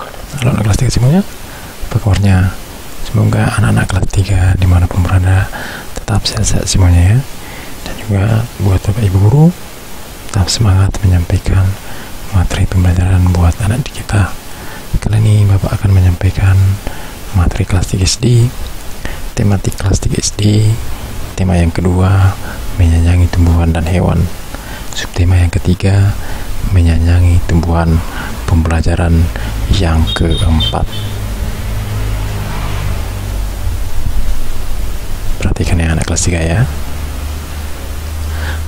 Halo anak kelas 3 semuanya, apa kabarnya? Semoga anak-anak kelas 3 dimanapun berada tetap sehat-sehat semuanya ya. Dan juga buat bapak ibu guru, tetap semangat menyampaikan materi pembelajaran buat anak didik kita. Kali ini bapak akan menyampaikan materi kelas 3 SD, tematik kelas 3 SD. Tema yang kedua, menyayangi tumbuhan dan hewan. Subtema yang ketiga, menyayangi tumbuhan. Pembelajaran yang keempat. Perhatikan ya anak kelas 3 ya.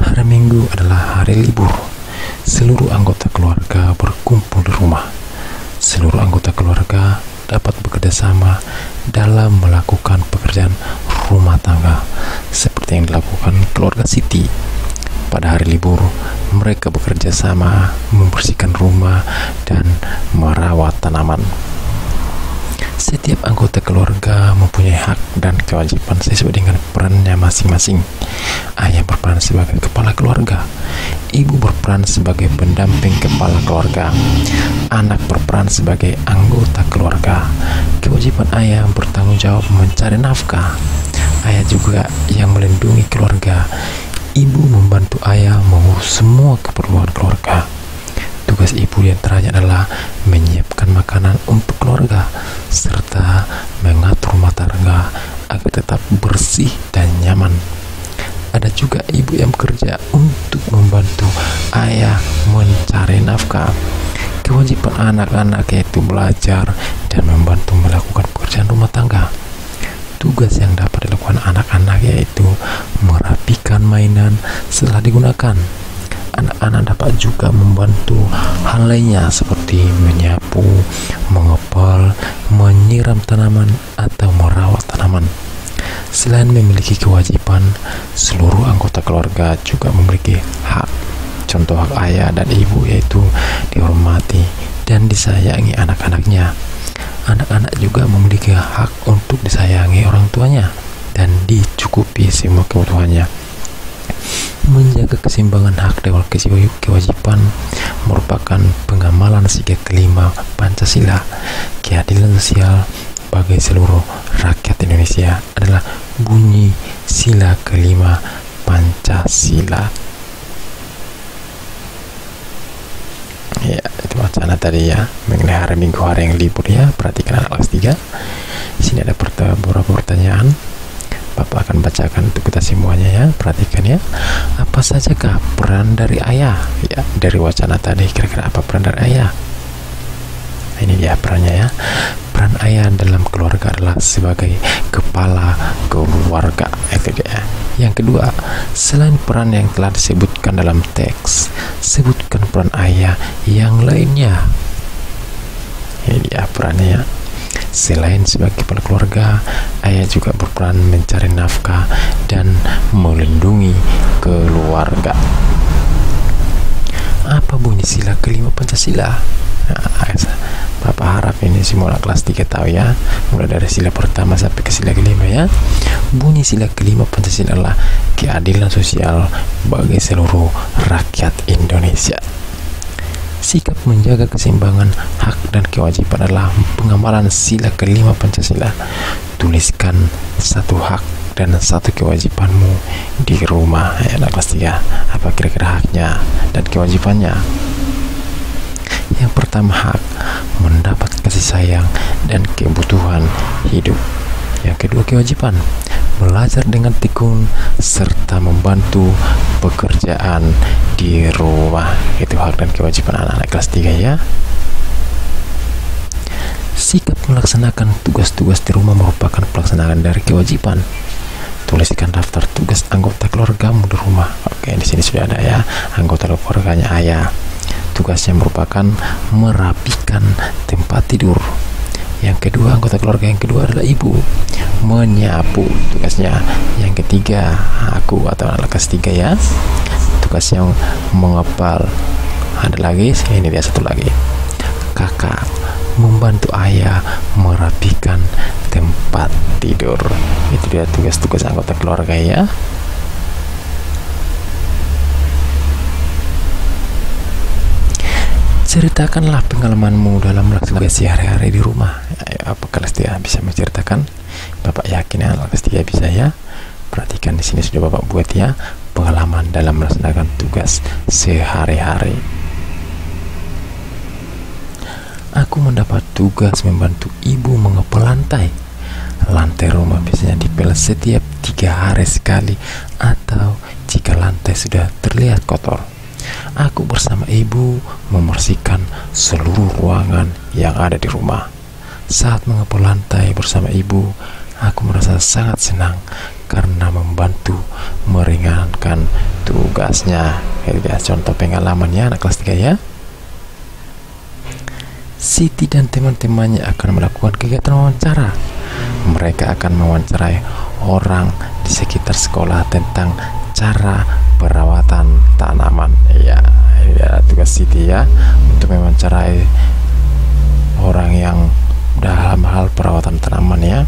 Hari Minggu adalah hari libur. Seluruh anggota keluarga berkumpul di rumah. Seluruh anggota keluarga dapat bekerja sama dalam melakukan pekerjaan rumah tangga seperti yang dilakukan keluarga Siti. Pada hari libur, mereka bekerja sama membersihkan rumah dan merawat tanaman. Setiap anggota keluarga mempunyai hak dan kewajiban sesuai dengan perannya masing-masing. Ayah berperan sebagai kepala keluarga, ibu berperan sebagai pendamping kepala keluarga, anak berperan sebagai anggota keluarga. Kewajiban ayah bertanggung jawab mencari nafkah. Ayah juga yang melindungi keluarga. Ibu membantu ayah mengurus semua keperluan keluarga. Tugas ibu di antaranya adalah menyiapkan makanan untuk keluarga serta mengatur rumah tangga agar tetap bersih dan nyaman. Ada juga ibu yang bekerja untuk membantu ayah mencari nafkah. Kewajiban anak-anak yaitu belajar dan membantu melakukan pekerjaan rumah tangga. Tugas yang dapat dilakukan anak-anak yaitu merapikan mainan setelah digunakan. Anak-anak dapat juga membantu hal lainnya seperti menyapu, mengepal, menyiram tanaman, atau merawat tanaman. Selain memiliki kewajiban, seluruh anggota keluarga juga memiliki hak. Contoh hak ayah dan ibu yaitu dihormati dan disayangi anak-anaknya. Anak-anak juga memiliki hak untuk disayangi orang tuanya dan dicukupi semua kebutuhannya. Menjaga keseimbangan hak dan kewajiban merupakan pengamalan sila kelima Pancasila. Keadilan sosial bagi seluruh rakyat Indonesia adalah bunyi sila kelima Pancasila. Ya, itu wacana tadi ya mengenai hari Minggu, hari yang libur ya. Perhatikan anak kelas 3. Di sini ada beberapa pertanyaan. Bapak akan bacakan untuk kita semuanya ya. Perhatikan ya. Apa sajakah peran dari ayah? Ya, dari wacana tadi kira-kira apa peran dari ayah? Nah, ini dia perannya ya. Peran ayah dalam keluarga adalah sebagai kepala keluarga. Itu dia. Yang kedua, selain peran yang telah disebutkan dalam teks, sebutkan peran ayah yang lainnya. Ini dia perannya ya. Selain sebagai kepala keluarga, ayah juga berperan mencari nafkah dan melindungi keluarga. Apa bunyi sila kelima Pancasila? Nah, Bapak harap ini semua kelas 3 tahu ya, mulai dari sila pertama sampai ke sila kelima ya. Bunyi sila kelima Pancasila adalah keadilan sosial bagi seluruh rakyat Indonesia. Sikap menjaga keseimbangan hak dan kewajiban adalah pengamalan sila kelima Pancasila. Tuliskan satu hak dan satu kewajibanmu di rumah ya anak kelas 3. Apa kira-kira haknya dan kewajibannya? Yang pertama, hak mendapat kasih sayang dan kebutuhan hidup. Yang kedua, kewajiban belajar dengan tekun serta membantu pekerjaan di rumah. Itu hak dan kewajiban anak-anak kelas 3 ya. Sikap melaksanakan tugas-tugas di rumah merupakan pelaksanaan dari kewajiban. Tuliskan daftar tugas anggota keluargamu di rumah. Oke, di sini sudah ada ya. Anggota keluarganya ayah. Tugasnya merupakan merapikan tempat tidur. Yang kedua, anggota keluarga yang kedua adalah ibu, menyapu tugasnya. Yang ketiga, aku atau anak kelas 3 ya, tugasnya mengepal. Ada lagi, ini dia satu lagi, kakak membantu ayah merapikan tempat tidur. Itu dia tugas-tugas anggota keluarga ya. Ceritakanlah pengalamanmu dalam melaksanakan tugas sehari-hari di rumah. Ayo, apa kelas 3 bisa menceritakan? Bapak yakin ya kelas 3 bisa ya. Perhatikan di sini sudah Bapak buat ya pengalaman dalam melaksanakan tugas sehari-hari. Aku mendapat tugas membantu ibu mengepel lantai. Lantai rumah biasanya dipel setiap 3 hari sekali, atau jika lantai sudah terlihat kotor, aku bersama ibu membersihkan seluruh ruangan yang ada di rumah. Saat mengepel lantai bersama ibu, aku merasa sangat senang karena membantu meringankan tugasnya. Ya, contoh pengalamannya anak kelas 3 ya. Siti dan teman-temannya akan melakukan kegiatan wawancara. Mereka akan mewawancarai orang di sekitar sekolah tentang cara perawatan tanaman. Ya, tugas Siti ya, untuk mewawancarai orang yang dalam hal perawatan tanaman ya.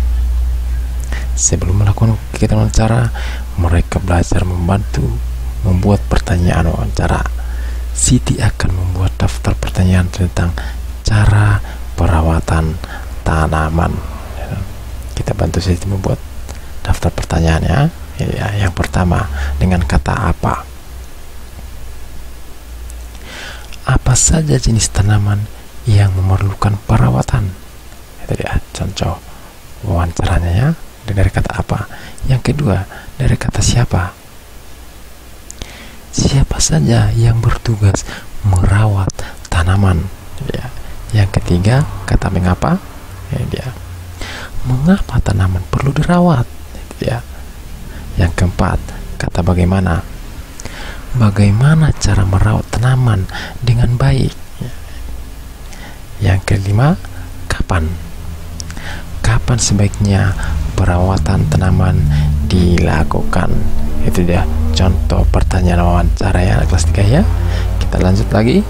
Sebelum melakukan kegiatan wawancara, mereka belajar membantu membuat pertanyaan wawancara. Siti akan membuat daftar pertanyaan tentang cara perawatan tanaman. Kita bantu Siti membuat daftar pertanyaannya ya. Yang pertama, dengan kata apa? Apa saja jenis tanaman yang memerlukan perawatan? Itu dia contoh wawancaranya ya, dari kata apa. Yang kedua, dari kata siapa? Siapa saja yang bertugas merawat tanaman ya. Yang ketiga, kata mengapa ya, dia mengapa tanaman perlu dirawat ya. Yang keempat, kata bagaimana. Bagaimana cara merawat tanaman dengan baik ya. Yang kelima, kapan. Kapan sebaiknya perawatan tanaman dilakukan. Itu dia contoh pertanyaan wawancara ya kelas 3 ya. Kita lanjut lagi.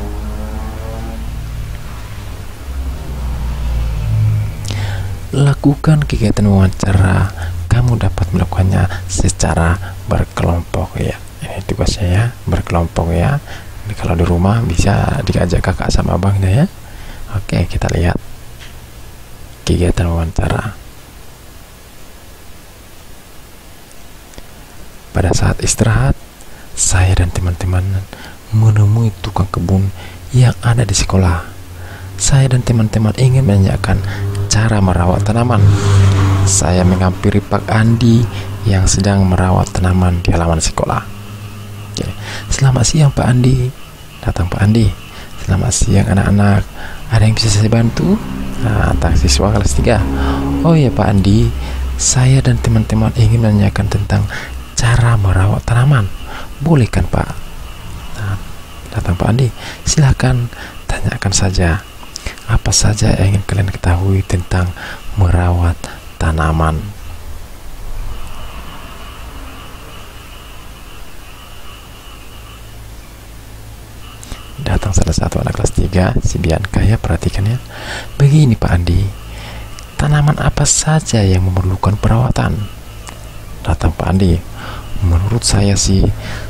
Lakukan kegiatan wawancara. Kamu dapat melakukannya secara berkelompok ya. Ini tugasnya ya, berkelompok ya. Ini kalau di rumah bisa diajak kakak sama abangnya ya. Oke, kita lihat kegiatan wawancara. Pada saat istirahat, saya dan teman-teman menemui tukang kebun yang ada di sekolah. Saya dan teman-teman ingin menanyakan cara merawat tanaman. Saya menghampiri Pak Andi yang sedang merawat tanaman di halaman sekolah. Oke. Selamat siang Pak Andi. Datang Pak Andi. Selamat siang anak-anak. Ada yang bisa saya bantu? Nah, siswa kelas 3. Oh ya Pak Andi, saya dan teman-teman ingin menanyakan tentang cara merawat tanaman. Boleh kan Pak? Nah, datang Pak Andi. Silahkan tanyakan saja. Apa saja yang ingin kalian ketahui tentang merawat tanaman? Datang salah satu anak kelas 3, si Bianca ya, perhatikan ya. Begini Pak Andi, tanaman apa saja yang memerlukan perawatan? Datang Pak Andi. Menurut saya sih,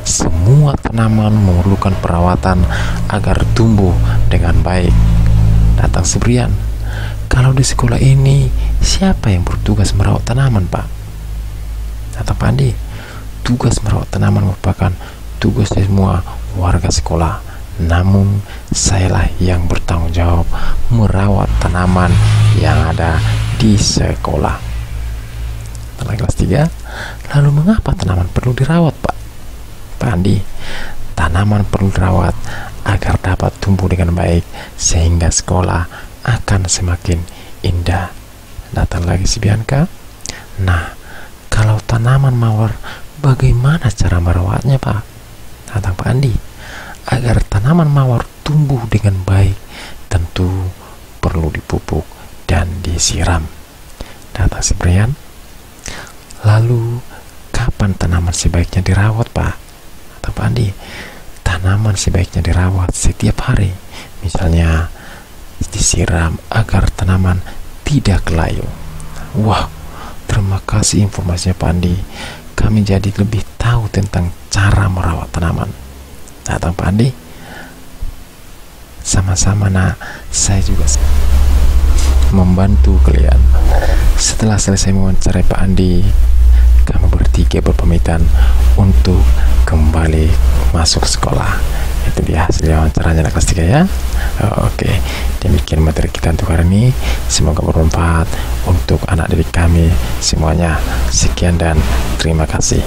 semua tanaman memerlukan perawatan agar tumbuh dengan baik. Datang Sebrian. Kalau di sekolah ini, siapa yang bertugas merawat tanaman Pak? Datang Pak Andi. Tugas merawat tanaman merupakan tugas dari semua warga sekolah. Namun, sayalah yang bertanggung jawab merawat tanaman yang ada di sekolah. Anak kelas 3. Lalu mengapa tanaman perlu dirawat Pak? Pak Andi. Tanaman perlu dirawat agar dapat tumbuh dengan baik sehingga sekolah akan semakin indah. Datang lagi si Bianca. Nah, kalau tanaman mawar, bagaimana cara merawatnya Pak? Datang Pak Andi. Agar tanaman mawar tumbuh dengan baik, tentu perlu dipupuk dan disiram. Datang si Brian. Lalu, kapan tanaman sebaiknya dirawat Pak? Datang Pak Andi. Tanaman sebaiknya dirawat setiap hari. Misalnya, disiram agar tanaman tidak layu. Wah, terima kasih informasinya Pak Andi. Kami jadi lebih tahu tentang cara merawat tanaman. Datang Pak Andi. Sama Sama-sama nak, saya juga membantu kalian. Setelah selesai mewawancarai Pak Andi, kami bertiga berpamitan untuk kembali masuk sekolah. Itu dia hasil wawancaranya anak kelas 3 ya. Oke, demikian materi kita untuk hari ini. Semoga bermanfaat untuk anak didik kami semuanya. Sekian dan terima kasih.